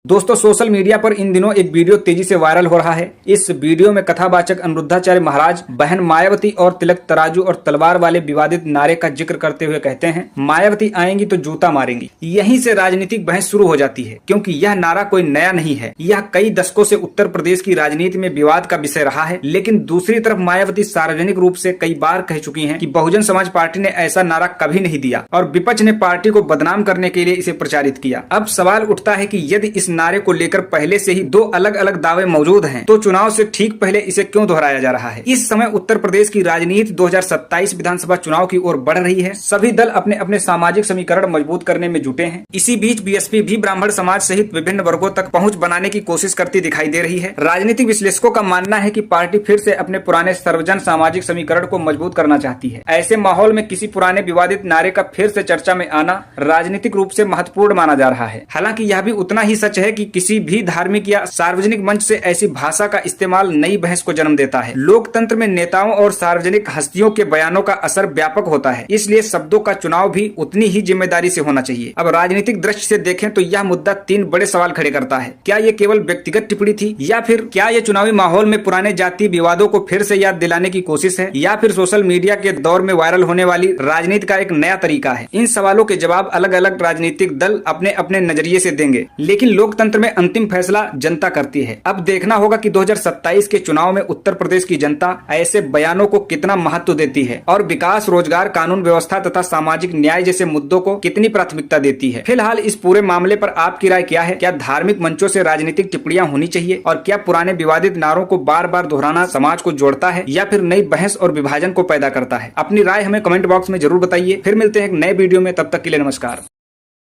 दोस्तों, social media पर इन दिनों एक वीडियो तेजी से वायरल हो रहा है। इस वीडियो में कथावाचक अनिरुद्धाचार्य महाराज बहन मायावती और तिलक तराजू और तलवार वाले विवादित नारे का जिक्र करते हुए कहते हैं, मायावती आएंगी तो जूता मारेंगी। यहीं से राजनीतिक बहस शुरू हो जाती है, क्योंकि यह नारा कोई नया नहीं है। यह कई दशकों से उत्तर प्रदेश की राजनीति में विवाद का विषय रहा है। लेकिन दूसरी तरफ मायावती सार्वजनिक रूप से कई बार कह चुकी हैं कि बहुजन समाज पार्टी ने ऐसा नारा कभी नहीं दिया और विपक्ष ने पार्टी को बदनाम करने के लिए इसे प्रचारित किया। अब सवाल उठता है कि यदि इस नारे को लेकर पहले से ही दो अलग अलग दावे मौजूद हैं, तो चुनाव से ठीक पहले इसे क्यों दोहराया जा रहा है। इस समय उत्तर प्रदेश की राजनीति 2027 विधानसभा चुनाव की ओर बढ़ रही है। सभी दल अपने अपने सामाजिक समीकरण मजबूत करने में जुटे हैं। इसी बीच बीएसपी भी ब्राह्मण समाज सहित विभिन्न वर्गों तक पहुंच बनाने की कोशिश करती दिखाई दे रही है। राजनीतिक विश्लेषकों का मानना है कि पार्टी फिर से अपने पुराने सर्वजन सामाजिक समीकरण को मजबूत करना चाहती है। ऐसे माहौल में किसी पुराने विवादित नारे का फिर से चर्चा में आना राजनीतिक रूप से महत्वपूर्ण माना जा रहा है। हालांकि यह भी उतना ही सच है कि किसी भी धार्मिक या सार्वजनिक मंच से ऐसी भाषा का इस्तेमाल नई बहस को जन्म देता है। लोकतंत्र में नेताओं और सार्वजनिक हस्तियों के बयानों का असर व्यापक होता है, इसलिए शब्दों का चुनाव भी उतनी ही जिम्मेदारी से होना चाहिए। अब राजनीतिक दृष्टि से देखें तो यह मुद्दा तीन बड़े सवाल खड़े करता है। क्या ये केवल व्यक्तिगत टिप्पणी थी, या फिर क्या ये चुनावी माहौल में पुराने जातीय विवादों को फिर से याद दिलाने की कोशिश है, या फिर सोशल मीडिया के दौर में वायरल होने वाली राजनीति का एक नया तरीका है। इन सवालों के जवाब अलग अलग राजनीतिक दल अपने अपने नजरिए से देंगे, लेकिन लोकतंत्र में अंतिम फैसला जनता करती है। अब देखना होगा कि 2027 के चुनाव में उत्तर प्रदेश की जनता ऐसे बयानों को कितना महत्व देती है और विकास, रोजगार, कानून व्यवस्था तथा सामाजिक न्याय जैसे मुद्दों को कितनी प्राथमिकता देती है। फिलहाल इस पूरे मामले पर आपकी राय क्या है? क्या धार्मिक मंचों से राजनीतिक टिप्पणियां होनी चाहिए, और क्या पुराने विवादित नारों को बार बार दोहराना समाज को जोड़ता है या फिर नई बहस और विभाजन को पैदा करता है? अपनी राय हमें कमेंट बॉक्स में जरूर बताइए। फिर मिलते हैं एक नए वीडियो में, तब तक के लिए नमस्कार।